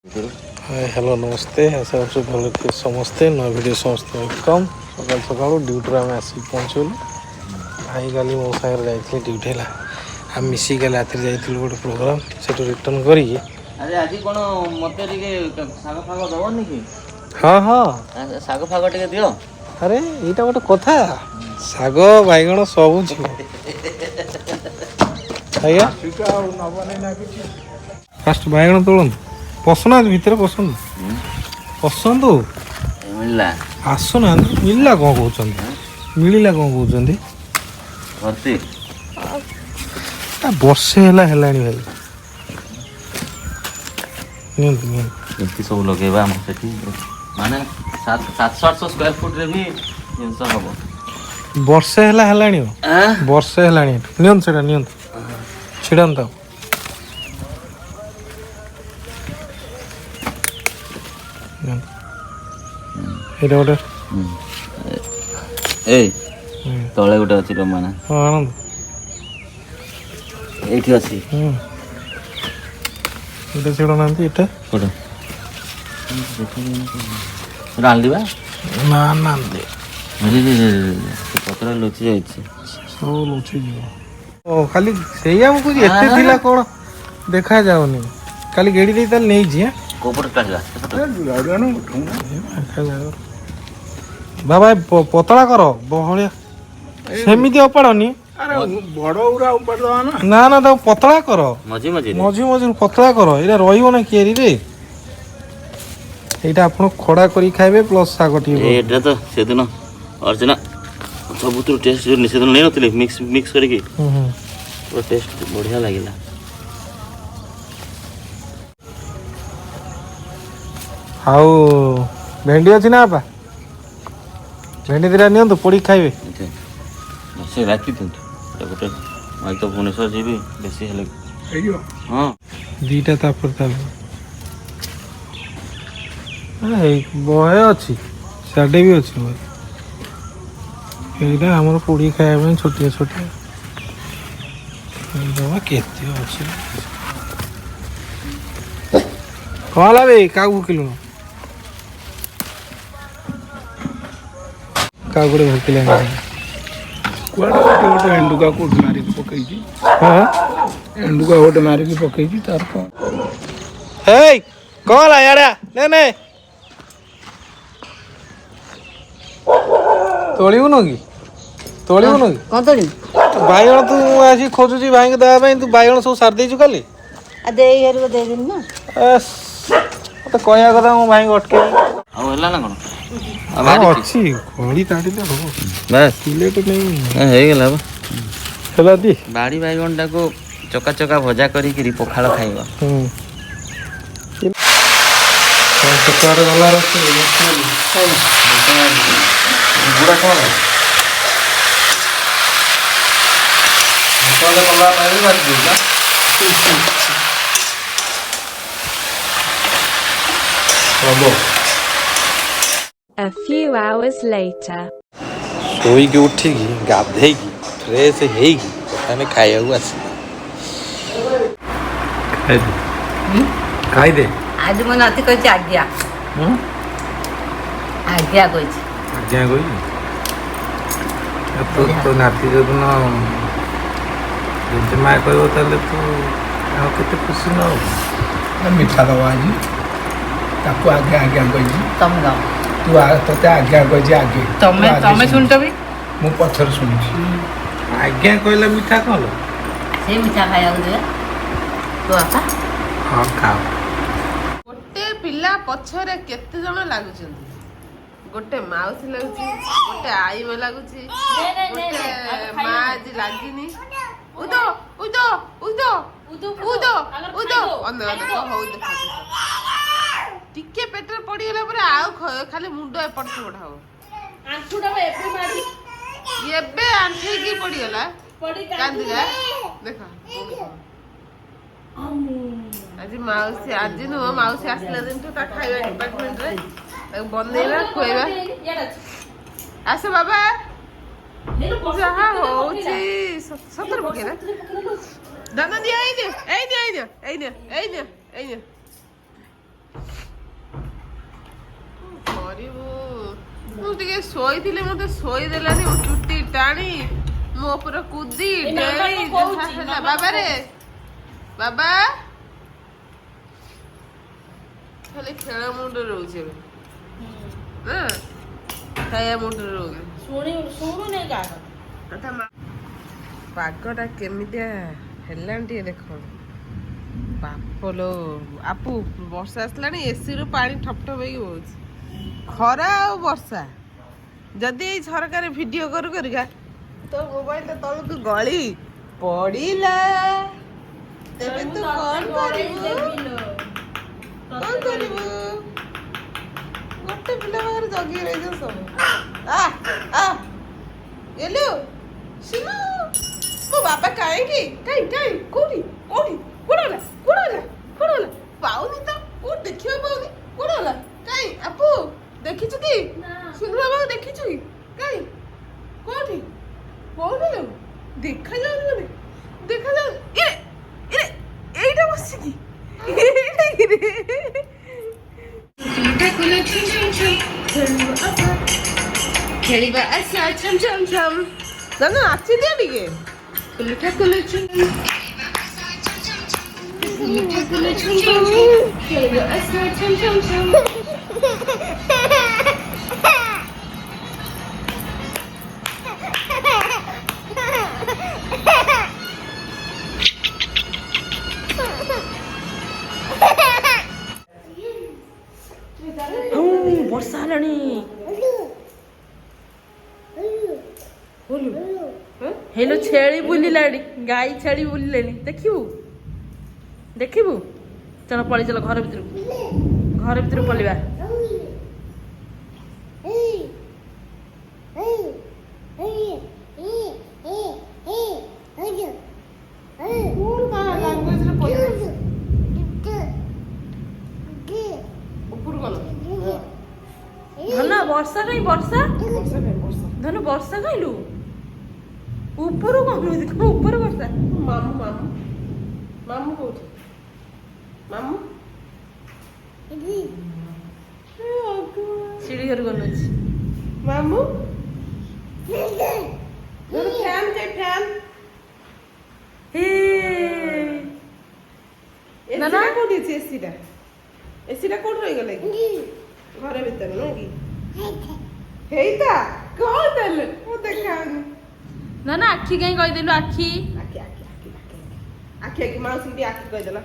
Hi hello नमस्ते आशा करछु भल थे समस्ते नया वीडियो समस्त वेलकम सकाल सकाल ड्यूटी आम आसिक पहुँचलु आई गली मो सागर जाइए ड्यूटी है आम मिसिक राति जाइए गोटे प्रोग्राम से रिटर्न करी अरे आज कौन मत शाग फाग दबनी कि हाँ हाँ शाग फाग टे दियो अरे यहाँ गोटे कथा शाग बैगण सब आज्ञा फास्ट बैगण तोड़ पसंद भितर पसंद पसंद मिलला आसुना मिलला कौन कहते मिलला कौन कहते भर्ती वर्षे है भाई एमती सब लगेबा हम सेठी माने 700-800 स्क्वायर फुट रे भी जिंस हबो वर्षे है वर्षे है नियंत सेटा नियंत छिड़ान এটা ওটা এই তଳେ গোটে ଅଛି ରମାନା ହଁ ଆନନ୍ଦ ଏଇଠି ଅଛି এটা ছিল নান্তি এটা কোটা ରାନ୍ଧିବା ନା ନାନ୍ଦି ପତ୍ର ଲୁଚି ଯାଇଛି ସବୁ ଲୁଚି ଯିବ ଓ ଖାଲି ସେଇଆ ମୁଁ କହୁଛି ଏତେ ଥିଲା କ'ଣ ଦେଖାଯାଉନି ଖାଲି ଗେଡ଼ି ଦେଇ ତାହେଲେ ନେଇଛି କୋପଟ କାଢିବା ବାବା ପତଳା କର ବହଳିଆ ସେମିତି ଅପାଡ଼ନି ନା ନା ତାକୁ ପତଳା କର ମଝି ମଝି ମଝିରୁ ପତଳା କର ଏଇଟା ରହିବ ନା କିଆରିରେ ଏଇଟା ଆପଣ ଖଡ଼ା କରି ଖାଇବେ ପ୍ଲସ୍ ଶାଗ ଟିକେ ଏଇଟା ତ ସେଦିନ ଅର୍ଜୁନା ସବୁଥିରୁ ଟେଷ୍ଟ ସେଦିନ ନେଇନଥିଲି ମିକ୍ସ କରିକି ପୁରା ଟେଷ୍ଟ ବଢ଼ିଆ ଲାଗିଲା ଆଉ ଭେଣ୍ଡି ଅଛି ନା ବାପା ଭେଣ୍ଡି ଦିଟା ନିଅନ୍ତୁ ପୋଡ଼ିକି ଖାଇବେ ସେ ରାଖି ଦିଅନ୍ତୁ ଗୋଟେ ମୁଁ ତ ଭୁବନେଶ୍ୱର ଯିବି ବେଶୀ ହେଲେ ହଁ ଦୁଇଟା ତାପରେ ତାହେଲେ ବହେ ଅଛି ସାଡ଼େ ବି ଅଛି ବହେ ଏଇଟା ଆମର ପୋଡ଼ିକି ଖାଇବା ପାଇଁ ଛୋଟିଆ ଛୋଟିଆ ଜମା କେତେ ଅଛି କ'ଣ ହେଲା ବେ କାହାକୁ ଭୋକିଲୁଣୁ କାହାକୁ ଗୋଟେ ଭୋକିଲାଣି କୁଆଡ଼େ ଗୋଟେ ଏଣ୍ଡୁକା କୋଉଠି ମାରିକି ପକେଇଛି ଏଣ୍ଡୁକା ଗୋଟେ ମାରିକି ପକେଇଛି ତାର କ'ଣ ହେଇ କ'ଣ ହେଲା ଇଆଡ଼େ ନେ ତୋଳିବୁନୁ କି ତୋଳିବୁନୁ କି କ'ଣ ତୋଳିବି ବାଇଗଣ ତୁ ଆସି ଖୋଜୁଛି ଭାଇଙ୍କୁ ଦେବା ପାଇଁ ତୁ ବାଇଗଣ ସବୁ ସାରି ଦେଇଛୁ କାଲି ଦେଇ ଘରକୁ ଦେଇଦେବି ନା ମତେ କହିବା କଥା ମୋ ଭାଇଙ୍କୁ ଅଟକେଇବି ଆଉ ହେଲା ନା କ'ଣ ଅଛି ଖଳି ତାଡ଼ିଲେ ହବ ବାସ୍ ପ୍ଲେଟ୍ ନେଇ ହେଇଗଲା ହେଲା ଦି ବାଡ଼ି ବାଇଗଣଟାକୁ ଚକା ଚକା ଭଜା କରିକିରି ପଖାଳ ଖାଇବ ସେତେବେଳେ ଗଲା ରଖି ବୁଢ଼ା କ'ଣ କଲା ପାଇଁ ଭାରି ଦେଉଛା ହବ A few hours later. ଶୋଇକି ଉଠିକି ଗାଧେଇକି ଫ୍ରେଶ୍ ହେଇକି ତାହେଲେ ଖାଇବାକୁ ଆସିବ ଖାଇଦେ ଆଜି ମୋ ନାତି କହିଛି ଆଜ୍ଞା ଆଜ୍ଞା କହିଛି ଆଜ୍ଞା କହିବି ତୋ ନାତି ଯୋଉଦିନ ଯଦି ମା କହିବ ତାହେଲେ ତୁ ଆଉ କେତେ ଖୁସି ନ ହବୁ ମିଠା ଦେବ ଆଜି ତାକୁ ଆଜ୍ଞା ଆଜ୍ଞା କହିଛି ତମେ ଦବ ତୁ ତୋତେ ଆଜ୍ଞା କହିଛି ଆଗେ ତମେ ଶୁଣିଛ ବି ମୁଁ ପଛରେ ଶୁଣିଛି ଆଜ୍ଞା କହିଲା ମିଠା କ'ଣ ସେ ମିଠା ଖାଇବାକୁ ଦେବେ ତୁ ବାପା ହଁ ଖାଅ ଗୋଟେ ପିଲା ପଛରେ କେତେ ଜଣ ଲାଗୁଛନ୍ତି ଗୋଟେ ମାଉସୀ ଲାଗୁଛି ଗୋଟେ ଆଈମା ଲାଗୁଛି ଗୋଟେ ମା ଆଜି ଲାଗିନି ଉଦ ଉଦ ଉଦ ଉଦ ଉଦ ଉଦ ହଉ ଦେଖ ଟିକେ ପେଟରେ ପଡ଼ିଗଲା ପରେ ଆଉ ଖାଲି ମୁଣ୍ଡ ଏପଟ ସେପଟ ହବ ଏବେ ଆଣ୍ଠେଇକି ପଡ଼ିଗଲା କାନ୍ଦିଲା ଦେଖ ଆଜି ମାଉସୀ ଆଜି ନୁହଁ ମାଉସୀ ଆସିଲା ଦିନଠୁ ତା ଖାଇବା ଡିପାର୍ଟମେଣ୍ଟରେ ତାକୁ ବନେଇବା ଖୁଆଇବା ଆସ ବାବା ଯାହା ହଉଛି ସତରେ ପକେଇଲା ଦାନା ଦିଅ ଏଇ ଦିଅ ଟିକେ ଶୋଇଥିଲି ମତେ ଶୋଇଦେଲାନି ମୋ ଚୁଟି ଟାଣି ମୋ ଉପରେ କୁଦି ଡେଇଁ ଯାହା ହେଲା। ବାବାରେ ବାବା ଖାଲି ଖେଳ ମୁଣ୍ଡରେ ରହୁଛି ଏବେ ନା ଖାଇବା ମୁଣ୍ଡରେ ରହୁଛି। ଶୁଣୁନି କାହା ପାଗଟା କେମିତିଆ ହେଲାଣି ଟିକେ ଦେଖ। ବାପଲୋ ଆପୁ ବର୍ଷା ଆସିଲାଣି ଏସିରୁ ପାଣି ଠପ ଠପ ହେଇକି ବହୁଛି। ଖରା ଆଉ ବର୍ଷା ଯଦି ଏଇ ଝରକାରେ ଭିଡିଓ କରୁ କରିକା ତୋ ମୋବାଇଲଟା ତଳକୁ ଗଳି ପଡ଼ିଲା ତେବେ ତୁ କଣ କରିବୁ? କଣ କରିବୁ? ଗୋଟେ ପିଲା ପାଖରେ ଜଗିକି ରହିଛ ସବୁ। ଏଲୁ ଶିଲୁ ମୋ ବାବା କାହିଁକି କାହିଁ କାହିଁ କୋଉଠି କୋଉଠି କୋଉଠି ହେଲା କୋଉଠି ହେଲା କୋଉଠି ହେଲା ପାଉନି ତ କୋଉଠି ଦେଖିବା ପାଉନି କୋଉଠି ହେଲା କାହିଁ ଆପୁ ଦେଖିଛୁ କି ଶିଲୁ ବାବାକୁ ଦେଖିଛୁ କି କାହିଁ କୋଉଠି କୋଉଠି ଦେଖାଯାଉନି ମାନେ ଦେଖାଯାଉନି ଇରେ ଇରେ ଏଇଟା ବସିକି ଏଇଟା କିରେ ଖେଳିବା ଆଶା ଛମ୍ ଛମ୍ ଛମ୍ ନା ଆଛି ଦିଅ ଟିକେ କୁଲୁଠା କୁଲୁଛୁ କୁଲୁଠା କୁଲୁଛୁ ଖେଳିବା ଆଶା ଛମ୍ ଛମ୍ ଛମ୍। ବର୍ଷା ହେଲାଣି। ହେଲୋ ଛେଳି ବୁଲିଲାଣି ଗାଈ ଛେଳି ବୁଲିଲେଣି ଦେଖିବୁ ଦେଖିବୁ ଚାଲ ପଳେଇ ଚାଲ ଘର ଭିତରକୁ ପଳେଇବା। ଧନ ବର୍ଷା କାଇଁ ବର୍ଷା ଧନ ବର୍ଷା କାଇଲୁ ଉପରୁ କଣ ଉପରୁ ବର୍ଷା। ମାମୁ ମାମୁ ମାମୁ କୋଉଠି ମାମୁ ସିଡି ଘର ଗଲୁଛି ମାମୁ ଫ୍ୟାନ୍ କେ ଫ୍ୟାନ୍ ଏସିଟା କୋଉଠି ଅଛି ଏସିଟା କୋଉଠି ରହିଗଲା କି ଘର ଭିତରେ ନୁହେଁ କି ହେଇତା କଣ ତାହେଲେ ମୁଁ ଦେଖାଉନି ନା ଆଖି କାଇଁ କହିଦେଲୁ ଆଖି ଆଖି ମାଉସୀ ଟିକେ ଆଖି କହିଦେଲ।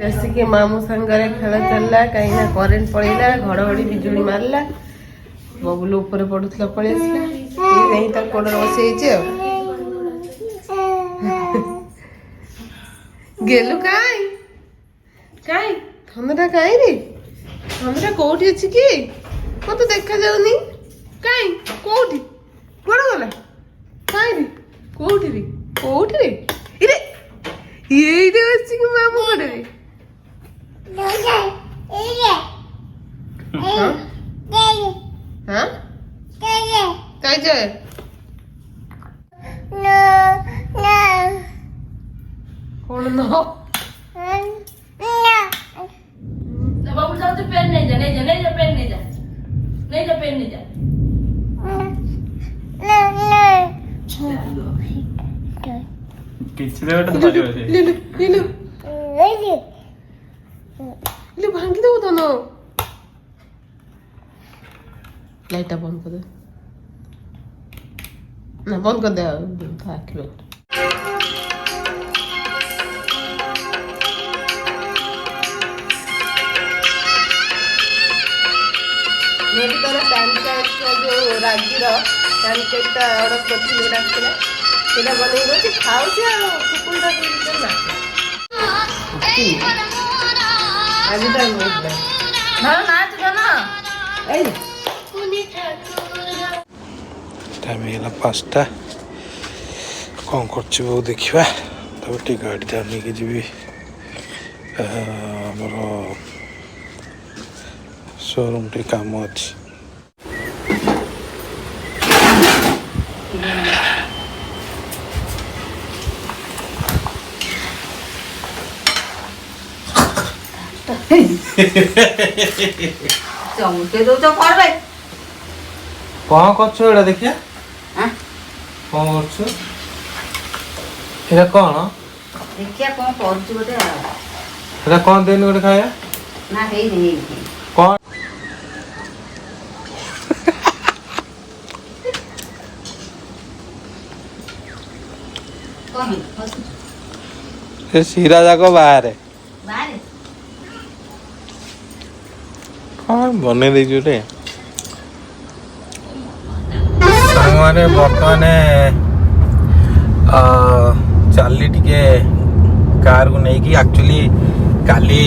ଆସିକି ମାମୁଁ ସାଙ୍ଗରେ ଖେଳ ଚାଲିଲା କାହିଁକି ନା କରେଣ୍ଟ ପଳେଇଲା ଘଡଘଡି ବିଜୁଳି ମାରିଲା ବବୁଲୁ ଉପରେ ପଡୁଥିଲା ପଳେଇ ଆସିଲା ଏଇ ତା କୋଡରେ ବସିଯାଇଛି ଆଉ ଗେଲୁ କାଇଁ କାଇଁ ଥଣ୍ଡା କାଇଁ ରେ ଥଣ୍ଡା କୋଉଠି ଅଛି କି ମତେ ଦେଖାଯାଉନି କାଇଁ କୋଉଠି କୁଆଡେ ଗଲା କାଇଁ ରେ କୋଉଠି ରେ ଇରେ ଏଇଠି ବସିକି ମାମୁଁ କୋଡରେ କାଇଁ ଯାଏ କଣ ନ बाबू जाओ तो पेन नहीं जा पेन नहीं जा पेन नहीं जा ଭାଙ୍ଗି ଦବୁ ତ ଲାଇଟା ବନ୍ଦ କରିଦେ ନା ବନ୍ଦ କରିଦେ ଆଖି ବନ୍ଦ मैं भी तारा पैन कार्ड का जो राजीर पैन कार्ड टा ऑर्डर करथि जोटा आछला सेटा बनै गछि खाउछि आ कुकुलटा के ना आज ता मोड ना नाच गाना ए टाइम है 5टा कौन कर देखा तब टे गाड़ी था नहीं जी आमर शोरूम टे काम अच्छी चौके दो तो कर भाई କ'ଣ କରୁଛୁ ଏଇଟା ଦେଖିଆ କ'ଣ କରୁଛୁ ଏଇଟା କ'ଣ ଦେଖିଆ କଣ କରୁଛୁ ଗୋଟେ ଆଉ। ଏଇଟା କ'ଣ ଦେଇନି ଗୋଟେ ଖାଇବା ନା ହେଇନି ହେଇନି। କ'ଣ କଣ ହେଇନି ହସୁଛୁ? ସେ ଶିରା ଯାକ ବାହାରେ ବାହାରେ କ'ଣ ବନେଇ ଦେଇଛୁ ରେ ସାଙ୍ଗମାନେ ବର୍ତ୍ତମାନ ଚାଲି ଟିକେ କାରକୁ ନେଇକି ଆକ୍ଚୁଆଲି କାଲି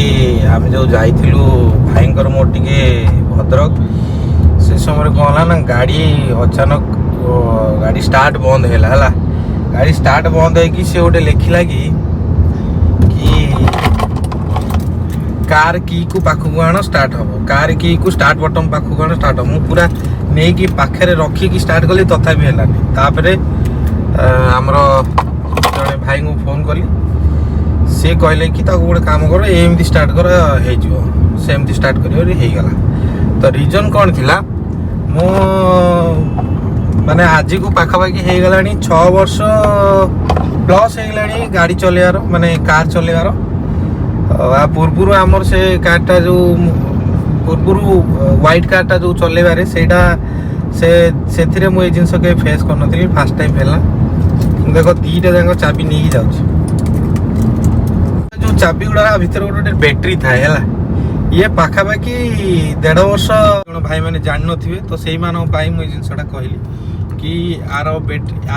ଆମେ ଯେଉଁ ଯାଇଥିଲୁ ଭାଇଙ୍କର ମୋର ଟିକେ ଭଦ୍ରକ ସେ ସମୟରେ କ'ଣ ହେଲା ନା ଗାଡ଼ି ଅଚାନକ ଗାଡ଼ି ଷ୍ଟାର୍ଟ ବନ୍ଦ ହେଲା ହେଲା ଗାଡ଼ି ଷ୍ଟାର୍ଟ ବନ୍ଦ ହେଇକି ସେ ଗୋଟେ ଲେଖିଲା କି कार की को पाखକୁ ଆଣ ଷ୍ଟାର୍ଟ ହେବ କାର की को ଷ୍ଟାର୍ଟ ବଟନ୍ ପାଖକୁ ଆଣ ଷ୍ଟାର୍ଟ ହେବ ମୁଁ ପୁରା ନେଇକି ପାଖରେ ରଖିକି ଷ୍ଟାର୍ଟ କଲି ତଥାପି ହେଲାନି ତାପରେ ଆମର ଜଣେ ଭାଇଙ୍କୁ ଫୋନ୍ କଲି ସେ କହିଲେ କି ତାକୁ ଗୋଟେ କାମ କର ଏମିତି ଷ୍ଟାର୍ଟ କର ହେଇଯିବ ସେମିତି ଷ୍ଟାର୍ଟ କରିବ ହେଇଗଲା ତ ରିଜନ୍ କ'ଣ ଥିଲା ମୁଁ ମାନେ ଆଜିକୁ ପାଖାପାଖି ହେଇଗଲାଣି 6 ବର୍ଷ ପ୍ଲସ୍ ହେଇଗଲାଣି ଗାଡ଼ି ଚଲେଇବାର ମାନେ କାର ଚଲେଇବାର ପୂର୍ବରୁ ଆମର ସେ କାର୍ଟା ଯେଉଁ ପୂର୍ବରୁ ହ୍ୱାଇଟ୍ କାର୍ଟା ଯେଉଁ ଚଲେଇବାରେ ସେଇଟା ସେଥିରେ ମୁଁ ଏଇ ଜିନିଷ କେବେ ଫେସ୍ କରିନଥିଲି ଫାର୍ଷ୍ଟ ଟାଇମ୍ ହେଲା ଦେଖ ଦୁଇଟା ଯାକ ଚାବି ନେଇକି ଯାଉଛି ଯେଉଁ ଚାବି ଗୁଡ଼ା ଭିତରେ ଗୋଟେ ବ୍ୟାଟେରୀ ଥାଏ ହେଲା ଇଏ ପାଖାପାଖି 1.5 ବର୍ଷ ଜଣ ଭାଇମାନେ ଜାଣିନଥିବେ ତ ସେଇମାନଙ୍କ ପାଇଁ ମୁଁ ଏଇ ଜିନିଷଟା କହିଲି କି ଆର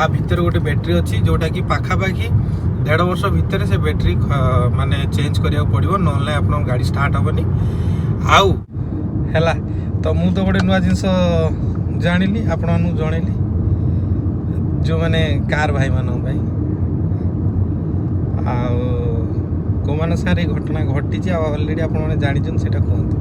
ଆ ଭିତରେ ଗୋଟେ ବ୍ୟାଟେରୀ ଅଛି ଯେଉଁଟାକି ପାଖାପାଖି 1.5 ବର୍ଷ ଭିତରେ ସେ ବ୍ୟାଟେରୀ ମାନେ ଚେଞ୍ଜ କରିବାକୁ ପଡ଼ିବ ନହେଲେ ଆପଣଙ୍କ ଗାଡ଼ି ଷ୍ଟାର୍ଟ ହେବନି ଆଉ ହେଲା ତ ମୁଁ ତ ଗୋଟେ ନୂଆ ଜିନିଷ ଜାଣିଲି ଆପଣମାନଙ୍କୁ ଜଣେଇଲି ଯେଉଁମାନେ କାର ଭାଇମାନଙ୍କ ପାଇଁ ଆଉ କେଉଁମାନଙ୍କ ସାଙ୍ଗରେ ଏଇ ଘଟଣା ଘଟିଛି ଆଉ ଅଲରେଡ଼ି ଆପଣମାନେ ଜାଣିଛନ୍ତି ସେଇଟା କୁହନ୍ତୁ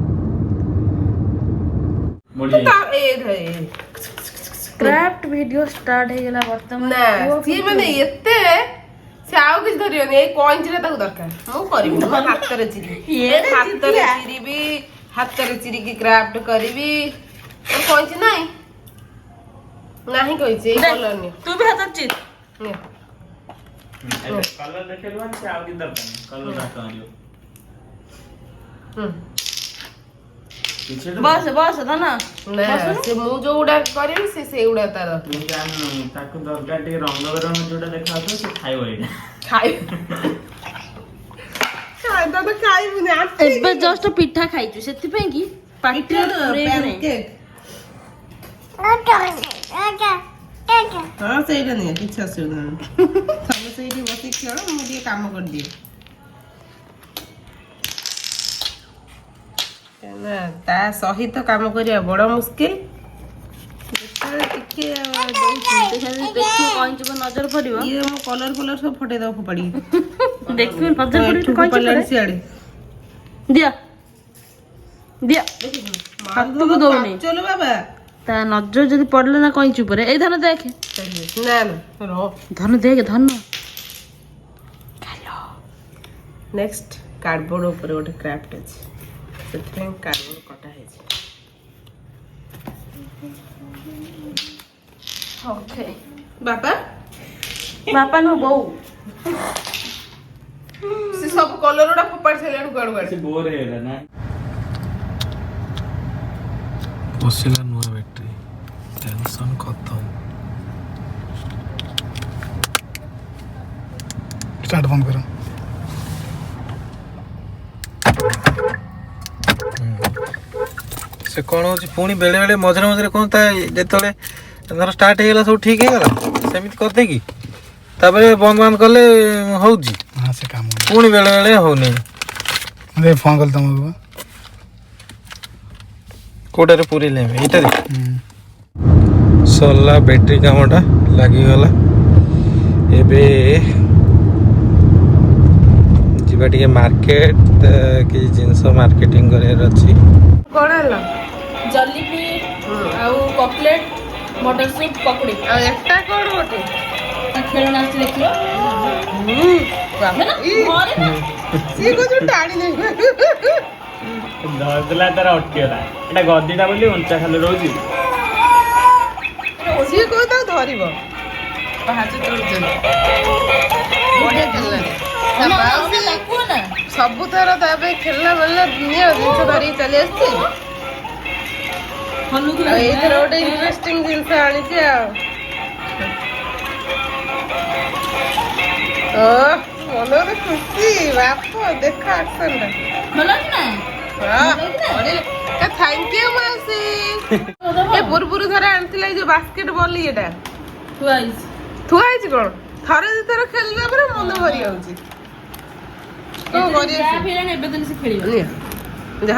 କ୍ରାଫ୍ଟ ଭିଡିଓ ଷ୍ଟାର୍ଟ ହେଇଗଲା ବର୍ତ୍ତମାନ ନା ସିଏ ମାନେ ଏତେ ସେ ଆଉ କିଛି ଧରିବନି ଏଇ କଇଁଚିରେ ତାକୁ ଦରକାର ମୁଁ କରିବିନି ମୋ ହାତରେ ଚିରିବି ହାତରେ ଚିରିକି କ୍ରାଫ୍ଟ କରିବି କଇଁଚି ନାହିଁ ନାହିଁ କଇଁଚି ଏଇ କଲର ନିଅ ତୁ ବି ହାତରେ ଚିର ନିଅ କଲର ଦେଖେଇଲୁ ସେ ଆଉ କି ଦରକାର କଲର ରାସ୍ତା ବସ ବସ ଧନ ନା ସେ ମୁଁ ଯୋଉଗୁଡା କରିବି ସେ ସେଇଗୁଡା ତାର ତାକୁ ଦରକାର ଟିକେ ରଙ୍ଗ ବେରଙ୍ଗ ଯୋଉଟା ଦେଖାଯାଉଥିବ ସେ ଖାଇବ ଏଇଟା ଖାଇବୁନି ଏବେ ଜଷ୍ଟ ପିଠା ଖାଇଛୁ ସେଥିପାଇଁ କି ପାଟିରେ ହଁ ସେଇଟା ନିଅ କିଛି ଅସୁବିଧା ନାହିଁ ତମେ ସେଇଠି ବସିକି ଖେଳ ମୁଁ ଟିକେ କାମ କରିଦିଏ ନା ତା ସହିତ କାମ କରିବା ବଡ ମୁସ୍କିଲ ଯେତେବେଳେ ଟିକେ ଦେଖିବୁ କଇଁଚିକୁ ନଜର ପଡିବ ଇଏ ମୋ କଲର ଫଲର ସବୁ ଫଟେଇ ଦବ ଫୋପାଡ଼ିକି ଦେଖିବୁ ନଜର ପଡିବ ପଡ଼ିଲାଣି ସିଆଡେ ଦିଅ ଦିଅ ହାତକୁ ଦଉନି ଚलो ବାବା ତା ନଜର ଯଦି ପଡିଲା ନା କଇଁଚି ଉପରେ ଏଇ ଧନ ଦେଖେ ନା ନା ରହ ଧନ ଦେଖେ ଧନ ନେକ୍ସଟ କାର୍ଡବୋର୍ଡ ଉପରେ ଗୋଟେ କ୍ରାଫ୍ଟ ଅଛି ସେଥିପାଇଁ କାର୍ଡବୋର୍ଡ କଟା ହେଇଛି ଓକେ ବାପା ବାପା ନୁ ବୋଉ ସେ ସବୁ କଲର ଗୁଡା ଫୋପାଡ଼ି ସାରିଲାଣି କୁଆଡେ କୁଆଡେ ସେ ବୋର ହେଇଗଲା ନା ବସିଲା ନୂଆ ବ୍ୟାଟେରୀ ଟେନସନ୍ ଖତମ ଷ୍ଟାର୍ଟ ବନ୍ଦ କର ସେ କ'ଣ ହେଉଛି ପୁଣି ବେଳେବେଳେ ମଝିରେ ମଝିରେ କ'ଣ ତା ଯେତେବେଳେ ଧର ଷ୍ଟାର୍ଟ ହେଇଗଲା ସବୁ ଠିକ୍ ହେଇଗଲା ସେମିତି କରିଦେଇକି ତାପରେ ବନ୍ଦ ବାନ୍ଦ କଲେ ହେଉଛି ହଁ ସେ କାମ ପୁଣି ବେଳେବେଳେ ହେଉନି ଫୋନ୍ କଲି ତମକୁ କେଉଁଟାରେ ପୁରେଇଲେ ଆମେ ଏଇଟାରେ ସରିଲା ବ୍ୟାଟେରୀ କାମଟା ଲାଗିଗଲା ଏବେ ଯିବା ଟିକେ ମାର୍କେଟ କିଛି ଜିନିଷ ମାର୍କେଟିଂ କରିବାର ଅଛି କଣ ହେଲା ଜଲିପି ଆଉ କକଲେଟ୍ ମଟର ସୁପ୍ ପକୁଡ଼ି ଆଉ ଏଟା କଣ ଗୋଟେ ଖେଳଣା ଅଛି ଦେଖିବ ସିଏ କହୁଛୁ ଟାଣି ନେଇ ଧରିଦେଲା ତାର ଅଟକିଗଲା ଏଟା ଗଦିଟା ବୋଲି ଉଞ୍ଚା ଖାଲି ରହୁଛି ଧରିବ ପାହାଚ ଚଢୁଛନ୍ତି ବଢିଆ ଖେଳିଲାଣି ତା ମାଉସୀ ସବୁଥର ତା ପାଇଁ ଖେଳିଲା ବେଳିଲା ଦୁନିଆ ଜିନିଷ ଧରିକି ଚାଲି ଆସିଛି ଆଉ ଏଇଥର ଗୋଟେ ଇଣ୍ଟରେଷ୍ଟିଂ ଜିନିଷ ଆଣିଛି ଆଉ ଓ ମନରେ ଖୁସି ବାପ ଦେଖ ଆକ୍ସନଟା ଥ୍ୟାଙ୍କ ୟୁ ମାଉସୀ ଏ ପୂର୍ବରୁ ଥରେ ଆଣିଥିଲା ଏଇ ଯୋଉ ବାସ୍କେଟ ବଲ ଇଏଟା ଥୁଆ ହେଇଛି କଣ ଥରେ ଦିଥର ଖେଳିଲା ପରେ ମନ ଭରି ଯାଉଛି କଣ କରିବା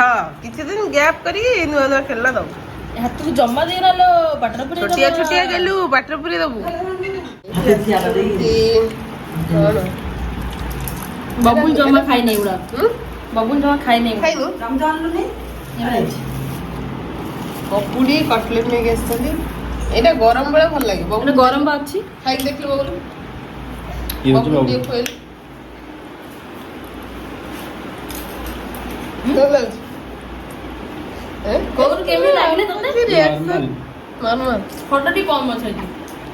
ହଁ କିଛି ଦିନ ଗ୍ୟାପ୍ କରିକି ନୂଆ ନୂଆ ଖେଳିଲା ଦବୁ ହାତକୁ ଜମା ଦେଇନାଲୋ ବାଟର ପୁରୀ ଛୋଟିଆ ଛୋଟିଆ ଗେଲୁ ବାଟର ପୁରୀ ଦବୁ କଣ ବବୁଲ ଜମା ଖାଇ ନାହିଁ ଏଗୁଡା ବବୁଲ ଜମା ଖାଇ ନାହିଁ ଖାଇନୁ ପକୁଡି କଟଲେଟ୍ ନେଇକି ଆସିଛନ୍ତି ଏଇଟା ଗରମ ବେଳେ ଭଲ ଲାଗେ ଗୋଟେ ଗରମ ବା ଅଛି ଖାଇକି ଦେଖିଲି ବବୁଲୁ ପକୁଡି ଟିକେ ଖୁଆଇଲୁ ଭଲ ଲାଗୁଛି କୋଉଠୁ କେମିତି ଲାଗିଲେ ତତେ ନର୍ମାଲ ଫଟୋ ଟିକେ କମ ଅଛି ଏଠି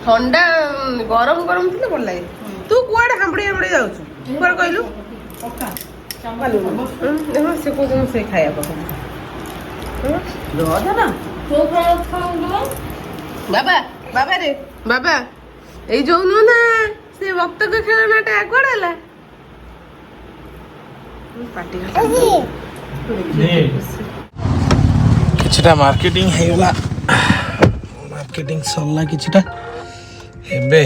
ଥଣ୍ଡା ଗରମ ଗରମ ଥିଲେ ଭଲ ଲାଗେ ତୁ କୁଆଡେ ହାମ୍ବଡି ହାମ୍ବଡି ଯାଉଛୁ କୁଆଡେ କହିଲୁ ସେ କହୁଛନ୍ତି ସେ ଖାଇବା ବାବା ବାବା ରେ ବାବା ଏଇ ଯୋଉ ନୁହ ନା ସେ ଭକ୍ତଙ୍କ ଖେଳନାଟା କୁଆଡେ ହେଲା ପାଟି କିଛିଟା ମାର୍କେଟିଂ ହେଇଗଲା ମାର୍କେଟିଂ ସରିଲା କିଛିଟା ଏବେ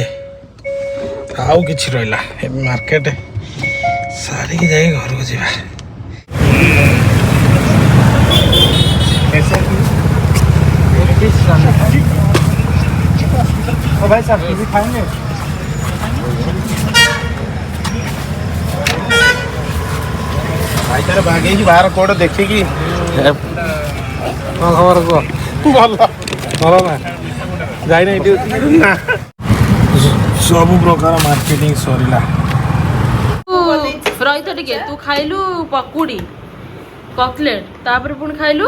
ଆଉ କିଛି ରହିଲା ଏବେ ମାର୍କେଟ ସାରିକି ଯାଇ ଘରକୁ ଯିବା भाई साहब भी खाएंगे भाई तार बागे की बाहर कोड देखिकी କ'ଣ ଖବର କୁହ ଭଲ ଭଲ ନା ଯାଇନା ଏଠି ନା ସବୁ ପ୍ରକାର ମାର୍କେଟିଂ ସରିଲା ରହିଥ ଟିକେ ତୁ ଖାଇଲୁ ପକୁଡି କକଲେଟ୍ ତାପରେ ପୁଣି ଖାଇଲୁ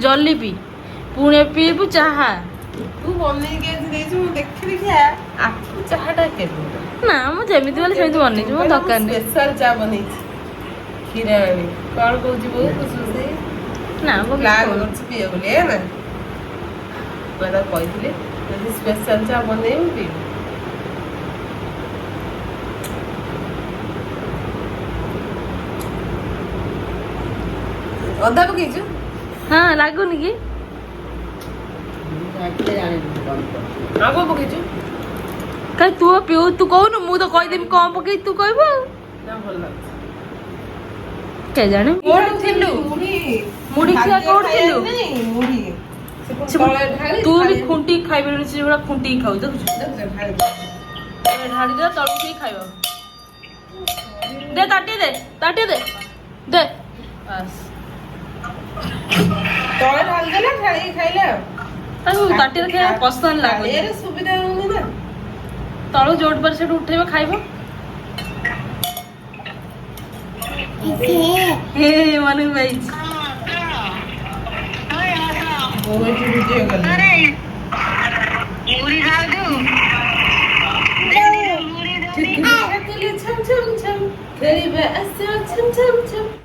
ଜଲିପି ପୁଣି ପିଇବୁ ଚାହା ତୁ ବନେଇକି ଆଜି ଦେଇଛୁ ମୁଁ ଦେଖି ଦେଖିଆ ଆଖୁ ଚାହାଟା କେବେ ନା ମୁଁ ଯେମିତି ବୋଲେ ସେମିତି ବନେଇଛି ମୋ ଦରକାର ନାହିଁ ସ୍ପେଶାଲ ଚା ବନେଇଛି କ୍ଷୀର ଆଣି କଣ କହୁଛି ବୋଉ ଖୁସି ନା ମୁଁ ପ୍ଲାନ୍ କରୁଛି ପିଏ ବୋଲି ଏ ନା ମୁଁ ତାକୁ କହିଥିଲି ଯଦି ସ୍ପେଶାଲ ଚା ବନେଇବୁ ପିଇବୁ ଅଦା ପକେଇଛୁ ହଁ ଲାଗୁନି କି ଆଉ କଣ ପକେଇଛୁ କାଇଁ ତୁ ପିଉ ତୁ କହୁନୁ ମୁଁ ତ କହିଦେବି କଣ ପକେଇ ତୁ କହିବୁ ଆଉ ନା ଭଲ ଲାଗୁଛି କେଜାଣି କୋଉଠି ଥିଲୁ ମୁଢି ଖିଆ କୋଉଠି ଥିଲୁ ମୁଢି ତୁ ବି ଖୁଣ୍ଟିକି ଖାଇପାରିବୁନି ସେଗୁଡା ଖୁଣ୍ଟିକି ଖାଉ ଦେଖୁଛୁ ଢାଳି ଦେ ତଳକୁ ଟିକେ ଖାଇବ ଦେ ତାଟିଏ ଦେ ଦେ ବାସ୍ ତଳେ ଢାଳିଦେଲା ଢାଳିକି ଖାଇଲେ ଆଉ ତାକୁ ତାଟିରେ ଖାଇବା ପସନ୍ଦ ଲାଗୁନି ଏରେ ସୁବିଧା ହଉନି ନା ତଳୁ ଯୋଉଠି ପାରେ ସେଠୁ ଉଠେଇବ ଖାଇବ ହେ ମନେ ପାଇଛି ଖେଳିବା ଆସିବ ଛମ ଛମ ଛମ